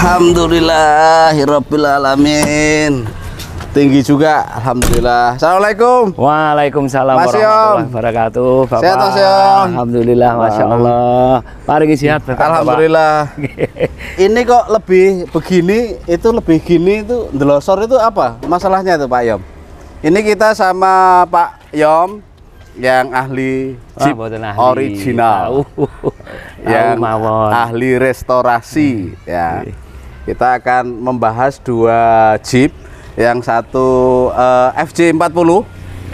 Alhamdulillahirabbil alamin. Tinggi juga, alhamdulillah. Assalamualaikum. Waalaikumsalam Mas warahmatullahi wabarakatuh. Bapak. Sehat Mas Yom? Alhamdulillah, masya Allah. Paling sehat. Alhamdulillah. Ini kok lebih begini, itu lebih gini itu ndelosor itu apa? Masalahnya tuh Pak Yom. Ini kita sama Pak Yom yang ahli Jeep original, yang ahli restorasi ya. Kita akan membahas dua Jeep. Yang satu FJ40,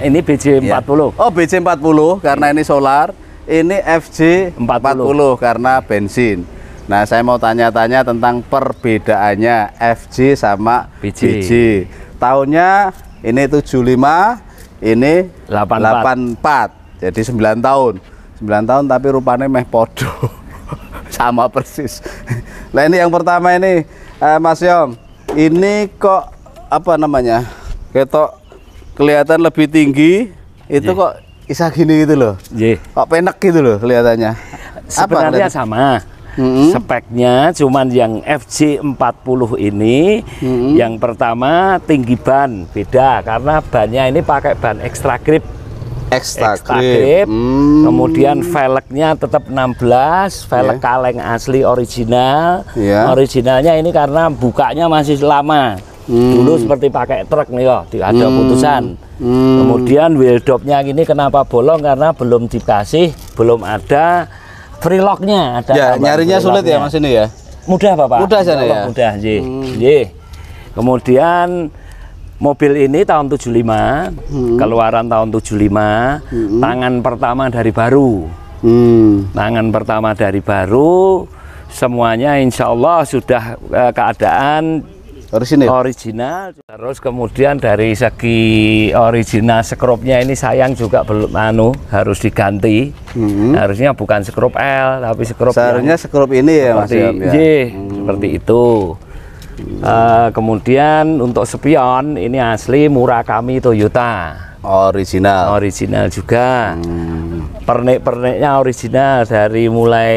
ini BJ40 ya. Oh BJ40 karena ini solar, ini FJ40 karena bensin. Nah saya mau tanya-tanya tentang perbedaannya FJ sama BJ. Tahunnya ini 75, ini 84, jadi 9 tahun 9 tahun tapi rupanya meh podo sama persis. Nah ini yang pertama ini Mas Yom, ini kok apa namanya, ketok kelihatan lebih tinggi itu kok bisa gini gitu loh, kok penek gitu loh kelihatannya. Sebenarnya sama speknya, cuman yang FJ40 ini yang pertama tinggi ban beda karena bannya ini pakai ban extra grip. Extra grip. Kemudian velgnya tetap 16, velg kaleng asli original. Originalnya ini karena bukanya masih lama. Dulu seperti pakai truk nih ya, ada putusan. Kemudian wheel dopnya ini kenapa bolong karena belum dikasih, belum ada free locknya. Ya, nyarinya sulit ya Mas ini ya? Mudah Bapak. Mudah sana ya? Mudah, Kemudian mobil ini tahun 75, keluaran tahun 75, tangan pertama dari baru. Tangan pertama dari baru, semuanya insya Allah sudah keadaan original. Terus kemudian dari segi original skropnya ini sayang juga belum harus diganti. Harusnya bukan skrup L tapi skrup seharusnya skrup ini ya Mas Yom ya. Seperti itu. Kemudian untuk spion ini asli Murakami Toyota. Original juga. Pernik-perniknya original dari mulai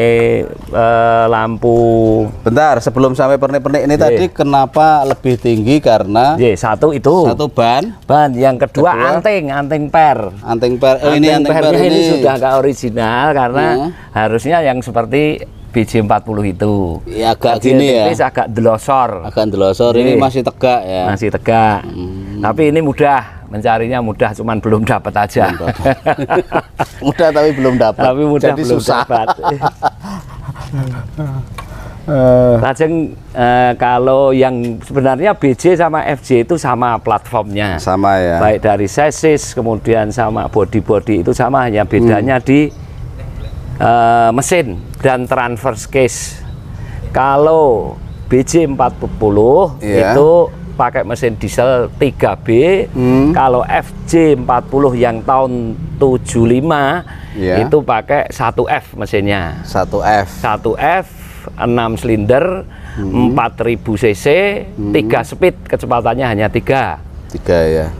lampu. Bentar, sebelum sampai pernik-pernik ini tadi kenapa lebih tinggi karena satu itu. Satu ban. Yang kedua anting per. Anting per. Oh, ini anting per ini sudah agak original karena harusnya yang seperti BJ40 itu. Ya agak gini ya. Agak delosor. Ini masih tegak ya. Masih tegak. Tapi ini mudah. Mencarinya mudah, cuman belum dapat aja. Mudah tapi belum dapat. Tapi mudah jadi belum susah. Dapat. Lajeng kalau yang sebenarnya BJ sama FJ itu sama platformnya. Sama ya. Baik dari chassis kemudian sama body itu sama, hanya bedanya di mesin dan transverse case. Kalau BJ40 itu pakai mesin diesel 3B, kalau FJ40 yang tahun 75 itu pakai 1F mesinnya. 1F 6 silinder, 4000 cc, 3 speed, kecepatannya hanya 3 ya.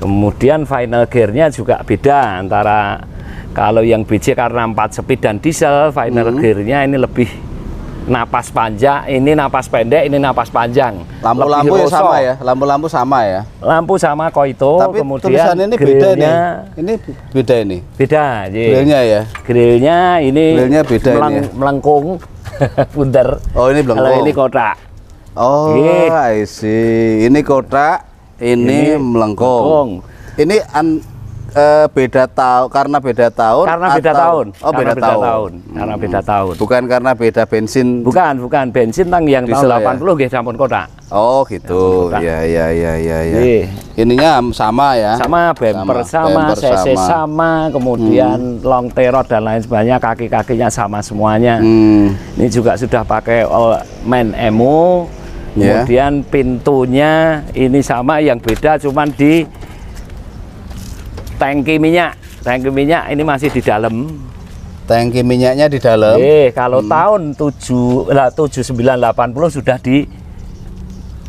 Kemudian final gearnya juga beda antara kalau yang BJ karena 4 speed dan diesel, final gearnya ini lebih napas panjang, ini napas pendek, ini napas panjang. Lampu-lampu ya sama ya, lampu-lampu sama ya. Lampu sama Koito. Tapi kemudian tulisan ini beda nih. Ini beda ini. Beda, grillnya ya. Grillnya ini beda melengkung, bundar. Oh ini melengkung. Kalau ini kotak. Oh, I see. Ini kotak, ini melengkung. Ini beda tahun karena beda tahun. Karena beda tahun. Oh, beda tahun. Karena beda tahun. Bukan karena beda bensin. Bukan bensin yang tahun 80 nggih sampun kotak. Oh, gitu. Ya. Ininya sama ya. Sama, bumper sama, cc sama, kemudian long terot dan lain sebagainya, kaki-kakinya sama semuanya. Ini juga sudah pakai all man emo. Kemudian pintunya ini sama, yang beda cuman di tangki minyak. Tangki minyak ini masih di dalam. Tangki minyaknya di dalam. Kalau tahun 7980 sudah di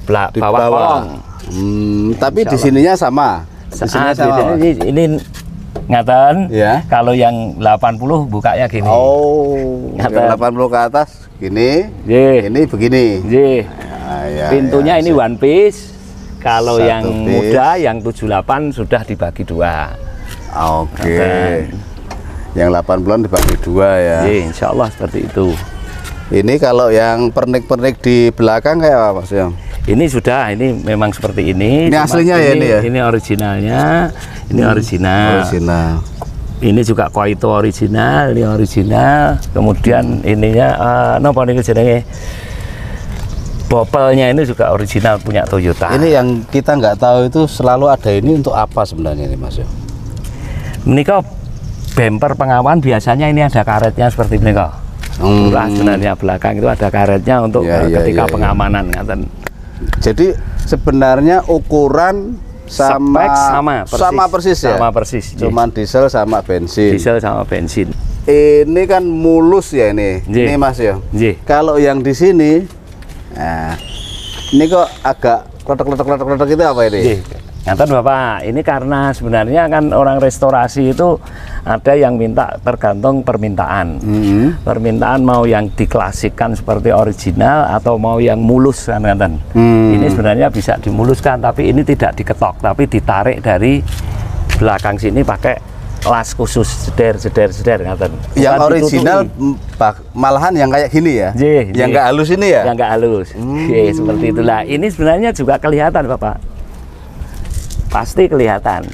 bawah kolong. Tapi di sininya sama. Di sininya sama. Ini ngaten. Ya. Kalau yang 80 bukanya gini. Oh, Ngaten. yang 80 ke atas gini. Nggih. Ini begini. Nggih. Ah, ya, Pintunya ya, ini one piece. Kalau Satu yang piece. muda yang 78 sudah dibagi 2. Oke. Ngaten. Yang 80-an dibagi 2 ya. Nggih, insyaallah seperti itu. Ini kalau yang pernik-pernik di belakang kayak apa Mas Yong? Ini sudah, ini memang seperti ini. Ini Cuma aslinya ya ini ya? Ini originalnya, ini original. Original. Ini juga Koito original, ini original. Kemudian ininya, napa niku jenenge? Bopelnya ini juga original punya Toyota. Ini yang kita nggak tahu itu selalu ada ini untuk apa sebenarnya ini Mas Yong? Menika bumper pengawan biasanya ini ada karetnya seperti ini kok. Sebenarnya belakang itu ada karetnya untuk ketika pengamanan. Jadi sebenarnya ukuran Spek sama persis ya? Sama persis. Cuman diesel sama bensin. Diesel sama bensin. Ini kan mulus ya ini. Nggih. Ini Mas ya. Nggih. Kalau yang di sini, nah, ini kok agak kletek-kletek itu apa ini? Nggih. Ngaten Bapak, ini karena sebenarnya kan orang restorasi itu ada yang minta tergantung permintaan. Permintaan mau yang diklasikkan seperti original atau mau yang mulus kan ngaten. Ini sebenarnya bisa dimuluskan tapi ini tidak diketok tapi ditarik dari belakang sini pakai las khusus jeder ngaten. Yang original malahan yang kayak gini ya? Yang nggak halus ini ya? Yang nggak halus. Seperti itulah. Ini sebenarnya juga kelihatan Bapak. Pasti kelihatan.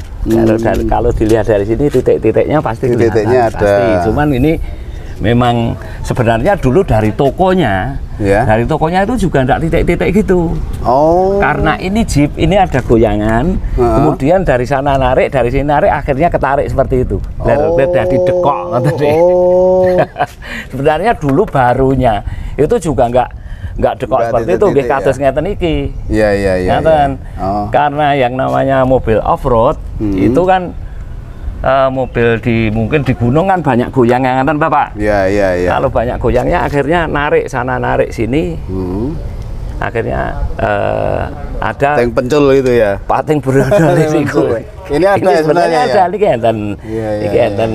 Kalau dilihat dari sini titik-titiknya pasti kelihatan. Titiknya ada. Pasti. Cuman ini memang sebenarnya dulu dari tokonya, dari tokonya itu juga enggak titik-titik gitu. Oh. Karena ini Jeep, ini ada goyangan, kemudian dari sana narik, dari sini narik, akhirnya ketarik seperti itu. Dari dekok. Sebenarnya dulu barunya itu juga enggak dekok seperti itu, nggih kados ngeten iki. Iya. Ngaten. Karena yang namanya mobil off-road itu kan mobil mungkin di gunung kan banyak goyangnya kan Bapak. Iya. Kalau banyak goyangnya akhirnya narik sana narik sini. Akhirnya ada pating pencul itu ya. Pating berodol itu. Ini ada ini sebenarnya ya. Ada niki enten.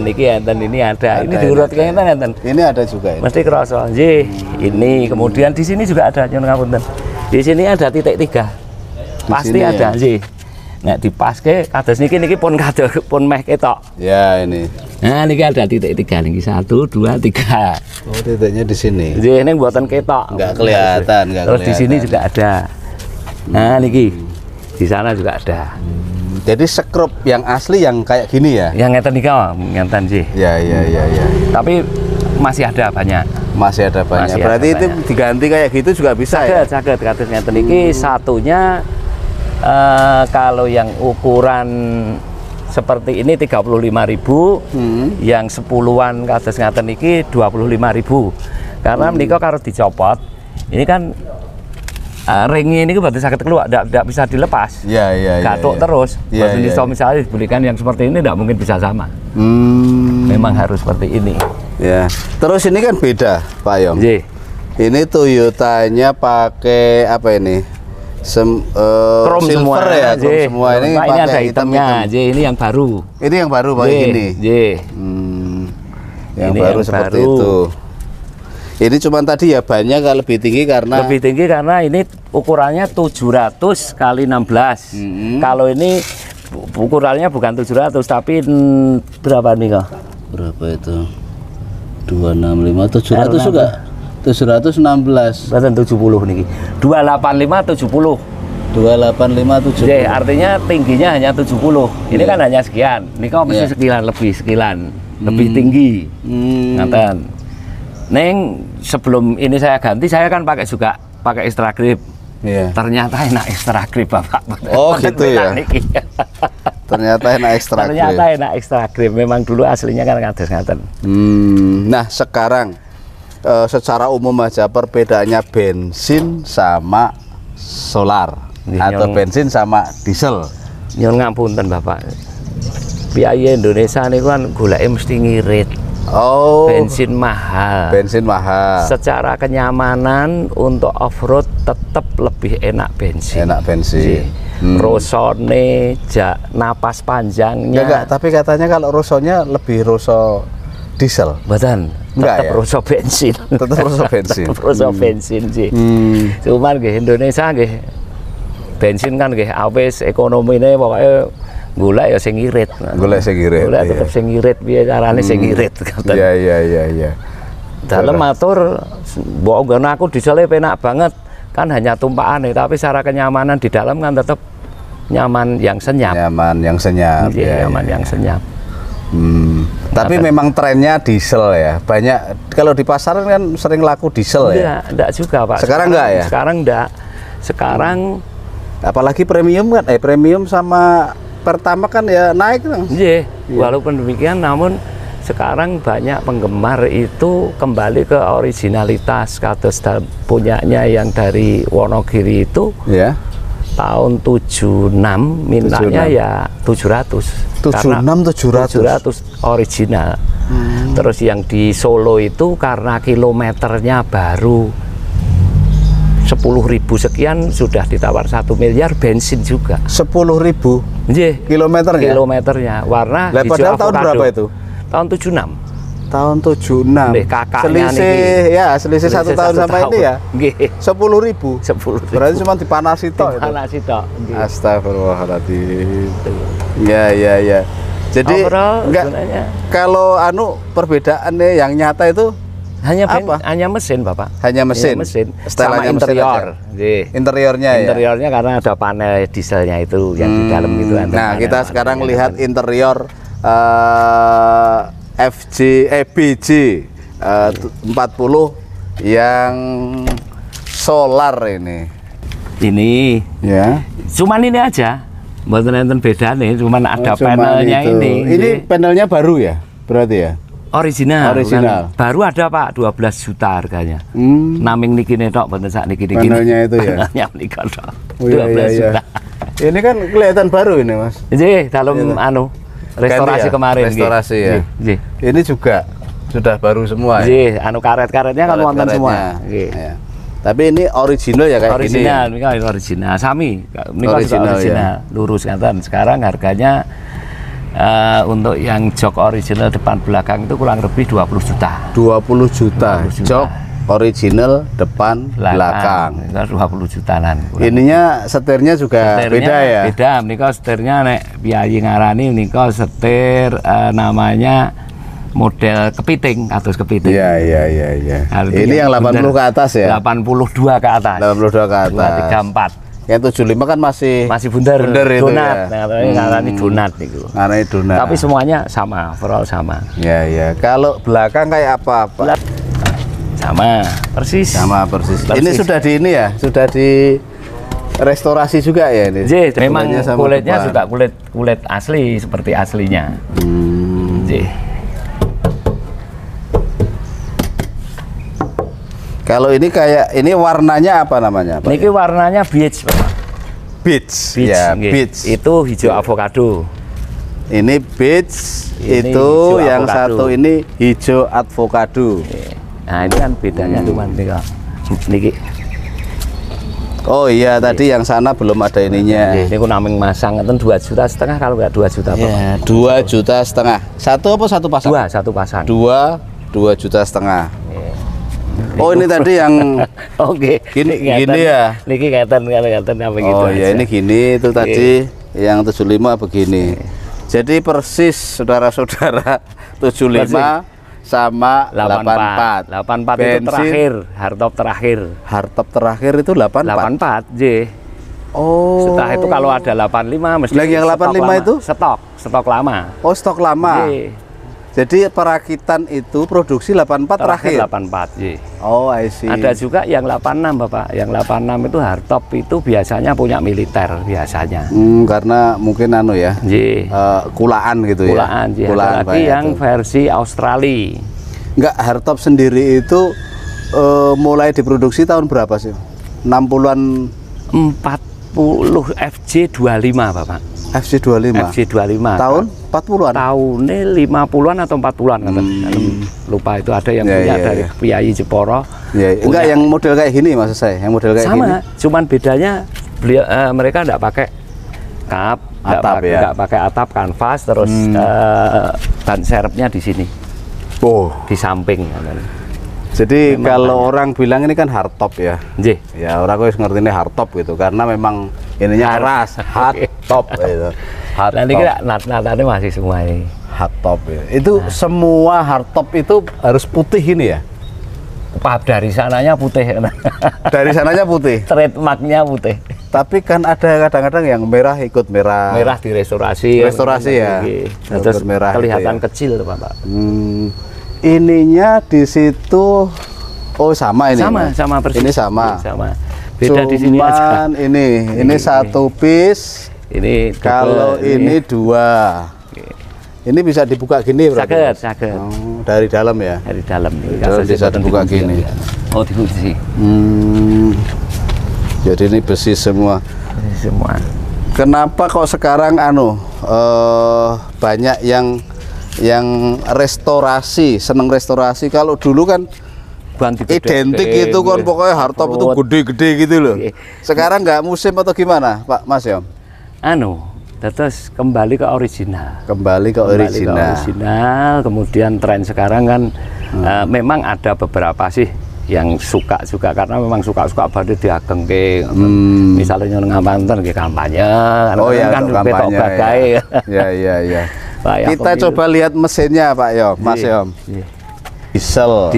Niki enten ini ada. Ini diurut enten. Ini ada juga ini. Mesti kerasa. Nggih. Ini kemudian di sini juga ada nyuwun ngapunten. Di sini ada titik 3. Pasti ada nggih. Nek dipaske kados niki pun kados pun meh ketok. Ya ini. Nah niki ada titik 3 niki 1 2 3. Oh titiknya di sini. Nggih ning mboten ketok. Enggak kelihatan, Terus di sini juga ada. Nah niki di sana juga ada. Jadi sekrup yang asli yang kayak gini ya? Yang ngeten nika ngenten sih. Iya. Tapi masih ada banyak. Masih ada banyak. Masih berarti ada itu banyak. Diganti kayak gitu juga bisa ya? Saged kados ngeten iki satunya kalau yang ukuran seperti ini 35.000, yang 10-an kados ngaten iki 25.000. Karena menika karo dicopot, ini kan ringnya ini berarti sakit keluar, tidak bisa dilepas. Iya. Gatuk terus. Berarti misalnya dibelikan yang seperti ini tidak mungkin bisa sama. Memang harus seperti ini. Ya. Terus ini kan beda, Pak Yong. Ini Toyotanya pakai apa ini? Chrome silver semua ya, chrome semua. Ini pakai ada hitamnya. Ini yang baru. Ini yang baru pakai ini. Yang ini baru yang seperti baru. itu. Ini cuma tadi ya banyak lebih tinggi karena ini ukurannya 700 kali 16. Kalau ini ukurannya bukan 700 tapi berapa nih kok? Berapa itu? 265 700 juga. 716. Berarti 70 nih. 285 70. 285 70. Jadi artinya tingginya hanya 70. Ini kan hanya sekian. Ini kok mesti sekilan lebih tinggi. Ngaten. Neng sebelum ini saya ganti saya kan pakai extra grip. Ternyata enak extra grip Bapak. Oh gitu ya. Ternyata enak extra grip. Ternyata enak extra grip. Memang dulu aslinya kan kados ngaten. Nah sekarang secara umum aja perbedaannya bensin sama solar atau bensin sama diesel. Nyuwun ngapunten Bapak. Biaya Indonesia ini kan goleke mesti ngirit. Oh. Bensin mahal. Bensin mahal. Secara kenyamanan untuk off-road tetap lebih enak bensin. Enak bensin. Rosone, napas panjangnya. Enggak, tapi katanya kalau rosonya lebih roso diesel. Betul. Tetap ya? roso bensin. Tetap roso bensin. Tetap roso bensin sih. Cuman nggih Indonesia nggih bensin kan nggih awis ekonomine pokoknya golek ya sing irit. Golek sing irit. Golek tetep sing irit piye carane sing irit. Iya. Dalam matur mbok nggon aku diesel penak banget kan hanya tumpakane tapi secara kenyamanan di dalam kan tetap nyaman yang senyap. Nyaman yang senyap. Iya, nyaman yang senyap. Tapi memang trennya diesel ya. Banyak kalau di pasaran kan sering laku diesel ya. Enggak juga, Pak. Sekarang enggak ya? Sekarang enggak. Sekarang apalagi premium kan premium sama pertama kan ya naik kan. Iya, walaupun demikian namun sekarang banyak penggemar itu kembali ke originalitas kados punyanya yang dari Wonogiri itu. Ya. Tahun 76 mintanya ya 700. 700 original. Terus yang di Solo itu karena kilometernya baru 10.000 sekian sudah ditawar 1 miliar bensin juga. 10.000 kilometernya? Kilometernya warna hijau padahal avocado. Tahun berapa itu? Tahun 76. Tahun 76. Kakaknya selisih 1 tahun sama ini ya. 10.000. 10.000. Berarti cuma dipanasi tok itu. Dipanasi tok. Astagfirullahaladzim. Ya. Jadi enggak kalau perbedaannya yang nyata itu hanya mesin, Bapak. Hanya mesin. Sama interior. Interiornya ya. Interiornya karena ada panel dieselnya itu yang di dalam itu. Nah, kita sekarang lihat interior BJ 40 yang solar ini. Ini ya. Cuman ini aja. Mboten enten bedane, cuman ada panelnya itu. Ini panelnya baru ya? Berarti ya? Original. Baru ada, Pak, 12 juta harganya. Naming niki tok mboten sak niki. Panelnya itu ya. Panelnya nika tok. 12 juta. Ini kan kelihatan baru ini, Mas. Nggih, dalam restorasi kemarin. Restorasi ya. Ini juga sudah baru semua ya. Karet-karetnya kan wonten semua. Ya. Tapi ini original ya kayak original, gini. Original. Sami. Ini original. Ya. Lurus kan. Sekarang harganya untuk yang jok original depan belakang itu kurang lebih 20 juta. 20 juta. Jok original depan belakang. 20 jutaan. Ininya setirnya juga beda ya? Beda, menika setirnya nek biayi ngarani menika setir namanya model kepiting atau kepiting. Iya. Ini yang 80 ke atas ya? 82 ke atas. 82 ke atas. 234. Yang 75 kan masih bundar itu donat. Ya. Ngarani donat niku. Ngarani donat. Tapi semuanya sama, overall sama. Iya. Kalau belakang kayak apa, Pak? Sama persis. Ini sudah di ini ya, sudah di restorasi juga ya ini. Memang kulitnya juga kulit asli seperti aslinya. Kalau ini kayak ini warnanya apa namanya, Pak? Ini warnanya beige, Pak. Beige. Ya, beige. Itu hijau avocado. Ini beige, itu yang satu ini hijau avocado. Nah, ini kan bedanya cuma niki. Oh iya, tadi yang sana belum ada ininya. Ini aku naming masang itu 2,5 juta kalau nggak 2 juta, Pak. Ya, 2,5 juta. Satu apa satu pasang? Satu pasang. 2,5 juta. Oh, ini tadi yang oke. Gini ya. Niki kelihatan apa gitu. Oh ya, ini gini itu tadi yang 75 begini. Jadi persis saudara-saudara 75 sama 84. 84 itu terakhir, hardtop terakhir. Hardtop terakhir itu 84. 84, Oh. Setelah itu kalau ada 85 mesti yang 85 itu stok lama. Oh, stok lama. Jadi perakitan itu produksi 84 terakhir. 84, Oh, I see. Ada juga yang 86, Bapak. Yang 86 itu hardtop itu biasanya punya militer biasanya. Karena mungkin kulaan gitu ya. Kulaan lagi yang versi Australia. Enggak, hardtop sendiri itu mulai diproduksi tahun berapa sih? 60-an 45 FJ25 Bapak. FJ25. FJ25. Tahun 40-an. Tahunnya 50-an atau 40-an lupa itu ada yang punya dari Priayi Jeporo. Ya, enggak yang model kayak gini maksud saya, yang model kayak sama, gini. cuman bedanya mereka enggak pakai kap, enggak pakai atap kanvas, terus ban serepnya di sini. Oh, di samping. Jadi memang kalau orang bilang ini kan hardtop ya. Nggih. Ya orang gue ngerti ini hardtop gitu karena memang ininya keras, hardtop gitu. Nanti kira nat-natannya masih semua ini. Hardtop ya. Itu semua hardtop itu harus putih ini ya. Dari sananya putih. Dari sananya putih. Trademarknya putih. Tapi kan ada kadang-kadang yang merah ikut merah. Merah direstorasi. Restorasi ya. Terus merah kelihatan ya. kecil tuh Pak. Ininya di situ sama ini. Sama persis. Ini sama. Sama. Beda di sini aja. Ini satu piece. Ini kalau ini dua. Ini bisa dibuka gini berarti? Sakit. Oh, dari dalam ya? Dari dalam. Dalam bisa dibuka gini. Oh, dikunci. Jadi ini besi semua. Besi semua. Kenapa kok sekarang banyak yang restorasi, seneng restorasi? Kalau dulu kan identik itu kan pokoknya hardtop itu gede-gede gitu loh. Sekarang nggak musim atau gimana, Pak Mas Yom? Terus kembali ke original. Kembali ke original. Kemudian tren sekarang kan memang ada beberapa sih yang suka karena memang suka banget diageng ke misalnya ngamanten ke kampanye. Oh ya, kan kampanye. Ya. Kita coba lihat mesinnya Pak Yom, Mas Yom. Diesel.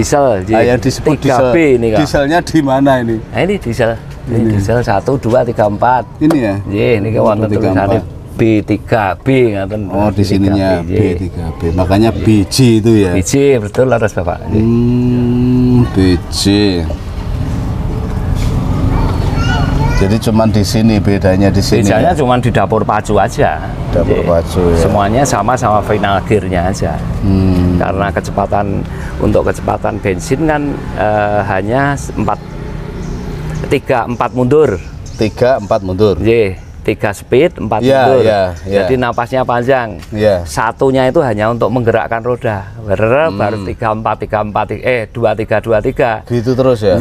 Yang disebut diesel. Ini kan. Dieselnya di mana ini? Nah, ini diesel. Ini diesel 1, 2, 3, 4. Ini ya? Ini kan wonten tulisannya B3B ngaten. Oh, di sininya B3B. Makanya BJ itu ya. BJ betul laras Bapak. BJ. Jadi cuman di sini bedanya di sini. Bedanya cuman di dapur pacu aja. Dapur pacu ya. Semuanya sama final gearnya aja. Karena untuk kecepatan bensin kan hanya 3, 4 mundur. 3, 4 mundur. 3 speed, 4 mundur. Jadi napasnya panjang. Satunya itu hanya untuk menggerakkan roda. Baru 3, 4, 2, 3. Gitu terus ya.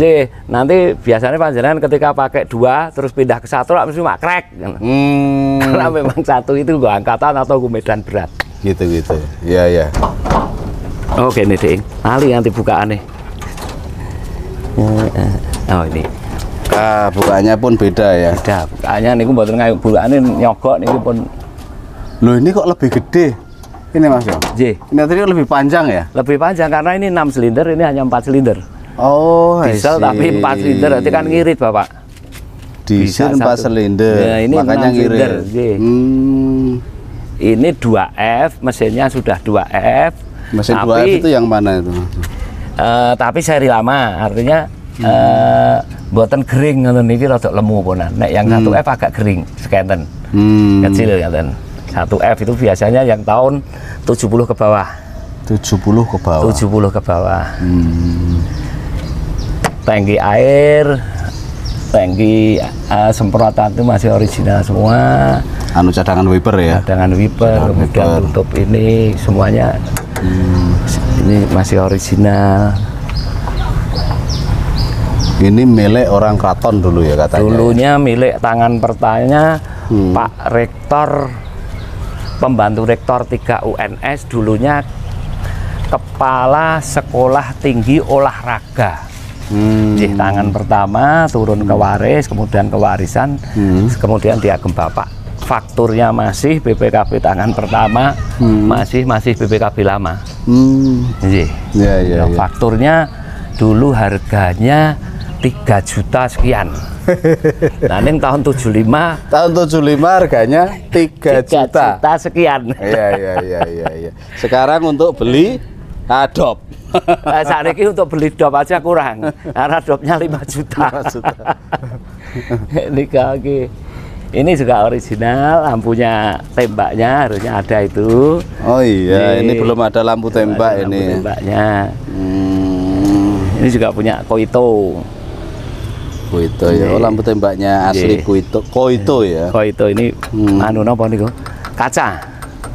Nanti biasanya panjenengan ketika pakai 2 terus pindah ke 1 mesti crack. Karena memang 1 itu gua angkatan atau gua medan berat. Gitu. Iya. Oke nih Ding. Ali nanti bukaannya. Oh ini. Bukaannya pun beda ya. Beda. Bukaannya niku mboten bukaannya nyogok niku pun. Loh ini kok lebih gede? Ini Mas Yom. Ini tadi lebih panjang ya? Lebih panjang karena ini 6 silinder, ini hanya 4 silinder. Oh, diesel tapi 4 silinder, berarti kan ngirit Bapak. Diesel 4 silinder. Ya, ini makanya ngirit. Ini 2F, mesinnya sudah 2F. Mesin 2F itu yang mana itu? Tapi seri lama, artinya buatan kering ngoten niki rada lemu ponan. Nek yang 1F agak kering, sekenten. Kecil ngaten. 1F itu biasanya yang tahun 70 ke bawah. 70 ke bawah. Tangki air, tangki semprotan itu masih original semua. Cadangan wiper ya. Cadangan wiper, kemudian tutup ini semuanya. Ini masih original. Ini milik orang keraton dulu ya katanya. Dulunya milik tangan pertanya Pak Rektor, pembantu Rektor 3 UNS, dulunya Kepala Sekolah Tinggi Olahraga. Tangan pertama turun ke waris, kemudian ke warisan, kemudian diagem Bapak. Fakturnya masih BPKB tangan pertama, masih BPKB lama. Fakturnya dulu harganya 3 juta sekian. Nah, ini tahun 75. Tahun 75 harganya 3 juta sekian. Iya. Sekarang untuk beli dop. Saat ini untuk beli dop aja kurang. Karena dopnya 5 juta. Ini juga original, lampunya tembaknya harusnya ada itu. Oh iya, ini belum ada lampu tembak ini. Lampu tembaknya. Ini juga punya Koito. Koito ya. Oh, lampu tembaknya asli Koito ya. Koito ini anu napa niku? Kaca.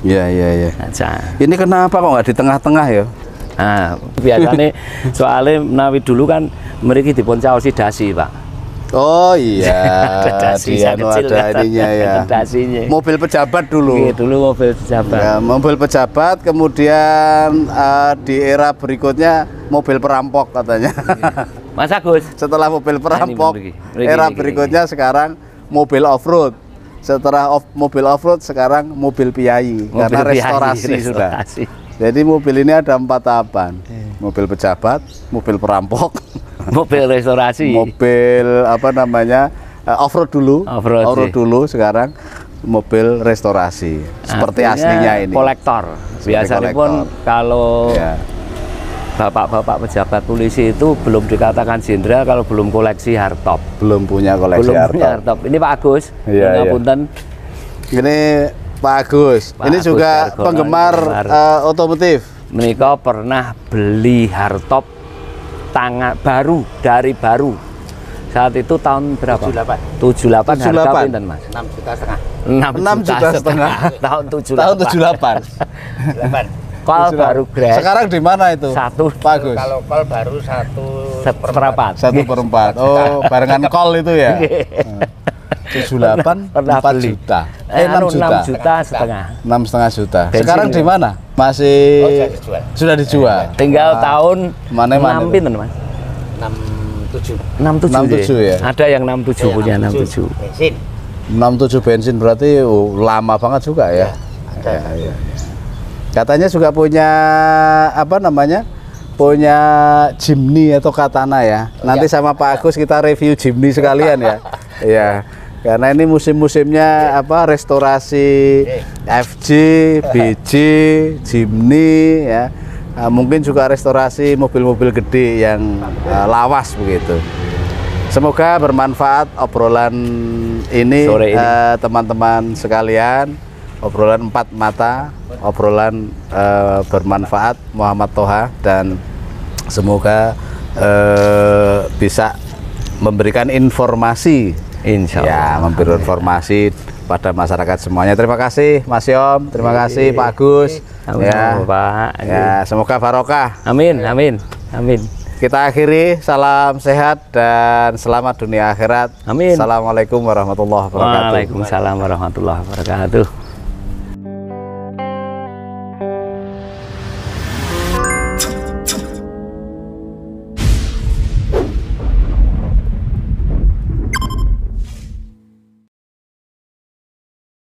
Iya, iya, iya. Kaca. Ini kenapa kok nggak di tengah-tengah ya? Nah, biasanya soalnya menawi dulu kan mriki dipun caosi dasi, Pak. Oh iya, dasi dia kecil ada ininya ya. Dasinya. Mobil pejabat dulu. Iya, dulu mobil pejabat. Ya, mobil pejabat, kemudian di era berikutnya mobil perampok katanya. Mas Agus. Setelah mobil perampok, era berikutnya sekarang mobil off-road. Setelah mobil off-road sekarang mobil piai, karena restorasi sudah. Jadi mobil ini ada 4 tahapan. Mobil pejabat, mobil perampok, mobil restorasi, mobil apa namanya off-road dulu, off-road dulu, sekarang mobil restorasi. Seperti aslinya ini. Kolektor. Biasanya pun kalau bapak-bapak pejabat polisi itu belum dikatakan jenderal kalau belum koleksi hardtop. Belum punya koleksi hardtop. Ini Pak Agus. Iya, punten. Ini Pak Agus. Ini Agus juga penggemar otomotif. Menika pernah beli hardtop tangan baru dari baru. Saat itu tahun berapa? 78. 78 harga pinten, Mas? 6,5 juta. Tahun 78. Tahun 78. Kol baru grade. Sekarang di mana itu? Satu. Pak Agus. Kalau kol baru 1/4. 1/4. Oh, barengan kol itu ya. 78 4 juta. 6 juta. 6,5 juta. Sekarang di mana? Masih sudah dijual. Tinggal tahun mana pinten, Mas? 67 ya. Ada yang 67 punya 67. Bensin. 67 bensin berarti lama banget juga ya. Ya. Katanya juga punya apa namanya? Punya Jimny atau Katana ya. Nanti sama Pak Agus kita review Jimny sekalian ya. Iya. Karena ini musim-musimnya apa restorasi FJ, BJ, Jimny ya. Mungkin juga restorasi mobil-mobil gede yang lawas begitu. Semoga bermanfaat obrolan ini teman-teman sekalian. Obrolan 4 mata, obrolan bermanfaat Muhammad Toha, dan semoga bisa memberikan informasi. Insya Allah. Ya, memberi informasi pada masyarakat semuanya. Terima kasih Mas Yom, terima kasih Pak Agus. Ya, Pak. Ya, semoga barokah. Amin, amin, amin. Kita akhiri, salam sehat dan selamat dunia akhirat. Amin. Assalamualaikum warahmatullahi wabarakatuh. Waalaikumsalam warahmatullahi wabarakatuh.